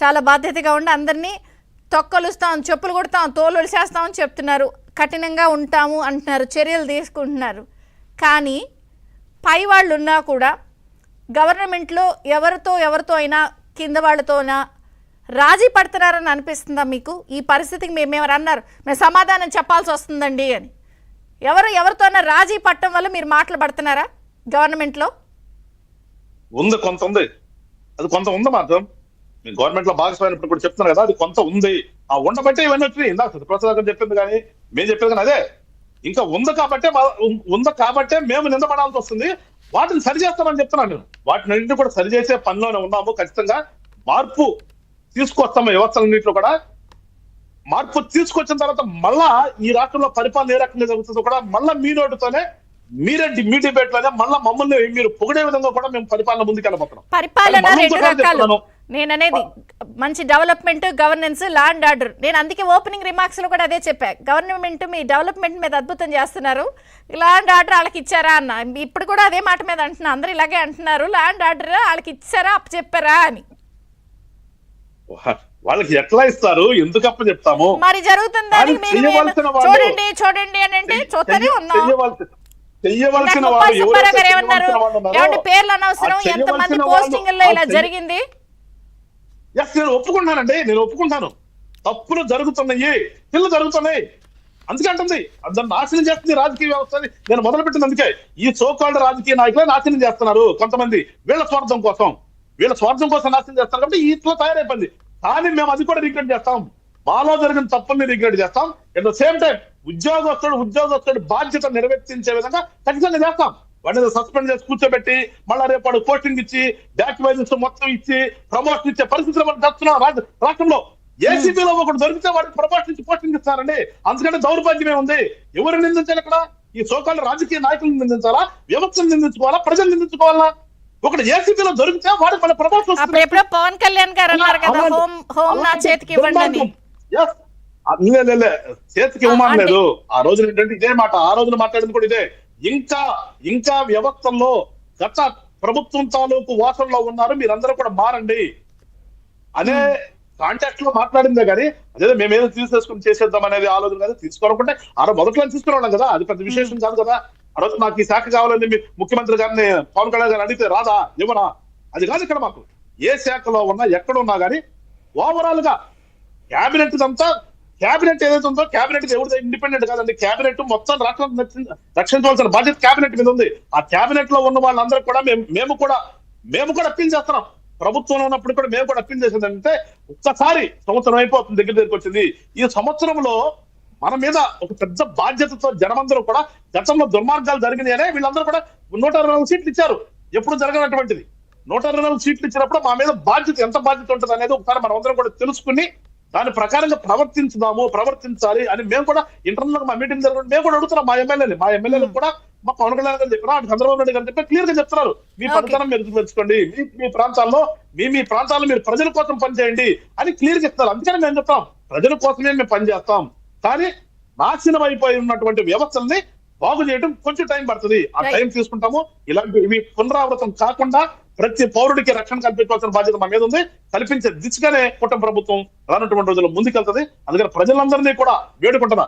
చాలా బాధ్యతగా ఉండి అందరినీ తొక్కలుస్తాం, చెప్పులు కొడతాం, తోలు ఒలిసేస్తామని చెప్తున్నారు. కఠినంగా ఉంటాము అంటున్నారు, చర్యలు తీసుకుంటున్నారు. కానీ పై వాళ్ళు ఉన్నా కూడా గవర్నమెంట్లో ఎవరితో అయినా కింద వాళ్ళతోనా రాజీ పడుతున్నారని అనిపిస్తుందా మీకు? ఈ పరిస్థితికి మేమేమని అన్నారు, మేము సమాధానం చెప్పాల్సి వస్తుందండి అని. ఎవరితోనా రాజీ పట్టడం వల్ల మీరు మాటలు పడుతున్నారా గవర్నమెంట్లో? ఉంది, కొంత ఉంది. అది కొంత ఉంది మాత్రం. మీరు గవర్నమెంట్ లో భాగస్వామ్యం కూడా చెప్తున్నారు కదా, అది కొంత ఉంది. ఆ ఉండబట్టే ఇవన్నీ వచ్చినాయి. ఇందాక సత్యప్రసాద్ చెప్పింది కానీ మేము చెప్పేది కానీ అదే. ఇంకా ఉంది కాబట్టే మేము నిందపడాల్సి వస్తుంది. వాటిని సరిచేస్తామని చెప్తున్నాను నేను. వాటిని కూడా సరిచేసే పనిలోనే ఉన్నాము. ఖచ్చితంగా మార్పు తీసుకొస్తాము. వ్యవస్థలన్నింటిలో కూడా మార్పు తీసుకొచ్చిన తర్వాత మళ్ళా ఈ రాష్ట్రంలో పరిపాలన ఏ రకంగా జరుగుతుందో కూడా మళ్ళా మీ నోటితోనే మీ డిబేట్ లోనే మళ్ళా మమ్మల్ని మీరు పొగిడే విధంగా కూడా మేము పరిపాలన ముందుకు వెళ్ళబోతున్నాం. పరిపాలన రెండు రకాలు. నేను అనేది మంచి development, governance, law and order. నేను అందుకే ఓపెనింగ్ రిమార్క్స్ లో కూడా అదే చెప్పా. గవర్నమెంట్ మీ డెవలప్మెంట్ మీద అద్భుతం చేస్తున్నారు, లా అండ్ ఆర్డర్ వాళ్ళకి ఇచ్చారా అన్న. ఇప్పుడు కూడా అదే మాట మీద అంటున్నా. అందరూ ఇలాగే అంటున్నారు, లా అండ్ ఆర్డర్ వాళ్ళకి ఇచ్చారా అప్పు చెప్పారా అని. వాళ్ళకి ఎట్లా ఇస్తారు, ఎందుకు అప్ప చెప్తాము? మరి జరుగుతుందని చూడండి అని అంటే చూస్తూనే ఉన్నాం. పేర్లు అనవసరం, ఎంతమంది పోస్టింగ్లో ఇలా జరిగింది. నేను ఒప్పుకుంటాను. తప్పులు జరుగుతున్నాయి, పిల్లలు జరుగుతున్నాయి. అందుకే అంటుంది దాన్ని నాశనం చేస్తుంది రాజకీయ వ్యవస్థని. నేను మొదలుపెట్టింది అందుకే. ఈ సోకాల్డ్ రాజకీయ నాయకులే నాశనం చేస్తున్నారు. కొంతమంది వీళ్ళ స్వార్థం కోసం నాశనం చేస్తారు. కాబట్టి ఇట్లా తయారైపోయింది. కానీ మేము అది కూడా రిగ్రెట్ చేస్తాం. మాలో జరిగిన తప్పుల్ని రిగ్రెట్ చేస్తాం. అట్ ద సేమ్ టైం ఉద్యోగస్తుడు బాధ్యత నిర్వర్తించే విధంగా ఖచ్చితంగా చేస్తాం. వాడిని సస్పెండ్ చేసి కూర్చోబెట్టి మళ్ళా రేపు వాడు పోస్టింగ్ ఇచ్చి డాక్యుమెంట్స్ మొత్తం ఇచ్చి ప్రమోషన్ ఇచ్చే పరిస్థితులు మనం చేస్తున్నాం రాష్ట్రంలో. ఏసీబీలో ఒకటి దొరికితే వాడికి ప్రమోషన్ ఇచ్చి పోస్టింగ్ ఇస్తారండి. అందుకంటే దౌర్భాగ్యమే ఉంది. ఎవరు నిందించాలి ఇక్కడ? ఈ సోకాల రాజకీయ నాయకులను నిందించాలా, వ్యవస్థను నిందించుకోవాలా, ప్రజలు నిందించుకోవాలా? ఒకటి ఏసీబీలో దొరికితే వాడికి మన ప్రమోషన్. పవన్ కళ్యాణ్ గారు అన్నారు కదా, హోమ్ నా చేతికి ఇవ్వండి. చేతికి ఇవ్వమని లేదు. ఆ రోజున ఏంటంటే ఇదే మాట, ఆ రోజున మాట్లాడింది కూడా ఇదే. ఇంకా వ్యవస్థల్లో గత ప్రభుత్వం తాలూకు వాసనలో ఉన్నారు, మీరందరూ కూడా మారండి అనే కాంటాక్ట్ లో మాట్లాడిందే కానీ అదే మేమేదో తీసేసుకుని చేసేద్దాం అనేది ఆలోచన కదా. తీసుకోవాలనుకుంటే ఆ రోజు మొదట్లో తీసుకురావడం కదా, అది పెద్ద విశేషం కాదు కదా. ఆ రోజు నాకు ఈ శాఖ కావాలని ముఖ్యమంత్రి గారిని పవన్ కళ్యాణ్ గారిని అడిగితే రాదా, ఇవ్వనా? అది కాదు ఇక్కడ మాకు. ఏ శాఖలో ఉన్నా ఎక్కడున్నా కానీ ఓవరాల్ గా క్యాబినెట్ ఏదైతే ఉందో, క్యాబినెట్ ఎవరిదో ఇండిపెండెంట్ కాదండి. క్యాబినెట్ మొత్తం రాష్ట్రం రక్షించవలసిన బాధ్యత క్యాబినెట్ మీద ఉంది. ఆ క్యాబినెట్ లో ఉన్న వాళ్ళందరూ కూడా మేము కూడా అప్పీల్ చేస్తున్నాం. ప్రభుత్వంలో ఉన్నప్పుడు కూడా మేము కూడా అప్పీల్ చేసేది అంటే, ఒక్కసారి సంవత్సరం అయిపోతుంది, దగ్గరికి వచ్చింది. ఈ సంవత్సరంలో మన మీద ఒక పెద్ద బాధ్యతతో జనమందరూ కూడా గతంలో దుర్మార్గాలు జరిగినాయనే వీళ్ళందరూ కూడా 124 సీట్లు ఇచ్చారు. ఎప్పుడు జరగనటువంటిది 124 సీట్లు ఇచ్చినప్పుడు మా మీద ఎంత బాధ్యత ఉంటుంది అనేది ఒకసారి మనం అందరం కూడా తెలుసుకుని దాని ప్రకారంగా ప్రవర్తించాలి అని మేము కూడా ఇంటర్నల్ గా మా మీటింగ్ జరగడం మేము కూడా అడుగుతున్నాం. మా ఎమ్మెల్యేలు కూడా మా పవన్ కళ్యాణ్ గారు చెప్పినా, చంద్రబాబు నాయుడు గారు చెప్పి క్లియర్ గా చెప్తున్నారు, మీ పనితనం మీరు మెచ్చుకోండి, మీ ప్రాంతాల్లో మీరు ప్రజల కోసం పనిచేయండి అని క్లియర్ చెప్తారు. అందుకని మేము చెప్తాం, ప్రజల కోసమే మేము పనిచేస్తాం. కానీ నాశనం అయిపోయి ఉన్నటువంటి వ్యవస్థల్ని బాగు చేయడం కొంచెం టైం పడుతుంది. ఆ టైం తీసుకుంటాము. ఇవి పునరావృతం కాకుండా ప్రతి పౌరుడికి రక్షణ కల్పించాల్సిన బాధ్యత మా మీద ఉంది. కల్పించే దిశగానే కూటమి ప్రభుత్వం రానటువంటి రోజుల్లో ముందుకెళ్తుంది. అందుకని ప్రజలందరినీ కూడా వేడుకుంటున్నా,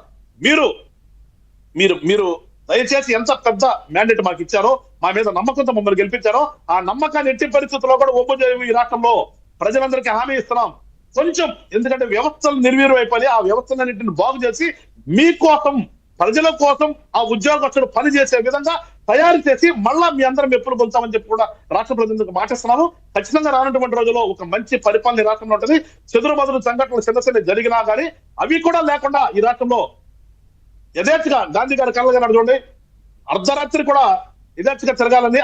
మీరు దయచేసి ఎంత పెద్ద మ్యాండేట్ మాకు ఇచ్చారో, మా మీద నమ్మకంతో మమ్మల్ని గెలిపించారో, ఆ నమ్మకాన్ని ఎట్టి పరిస్థితుల్లో కూడా ఒప్పుజేయము. ఈ రాష్ట్రంలో ప్రజలందరికీ హామీ ఇస్తున్నాం. కొంచెం ఎందుకంటే వ్యవస్థలు నిర్వీర్యం అయిపోయి ఆ వ్యవస్థలన్నింటిని బాగు చేసి మీకోసం, ప్రజల కోసం ఆ ఉద్యోగస్తుడు పని చేసే విధంగా తయారు చేసి మళ్ళా మీ అందరం ఎప్పుడు పొందుతామని చెప్పి కూడా రాష్ట్ర ప్రజలకు మాటిస్తున్నాము. ఖచ్చితంగా రానటువంటి రోజుల్లో ఒక మంచి పరిపాలన ఈ రాష్ట్రంలో ఉంటుంది. చెదురుమదురు సంఘటనలు చిన్న జరిగినా కానీ అవి కూడా లేకుండా ఈ రాష్ట్రంలో యథేచ్ఛగా గాంధీ గారి కళ్ళగా చూడండి, అర్ధరాత్రి కూడా యథేచ్ఛగా తిరగాలని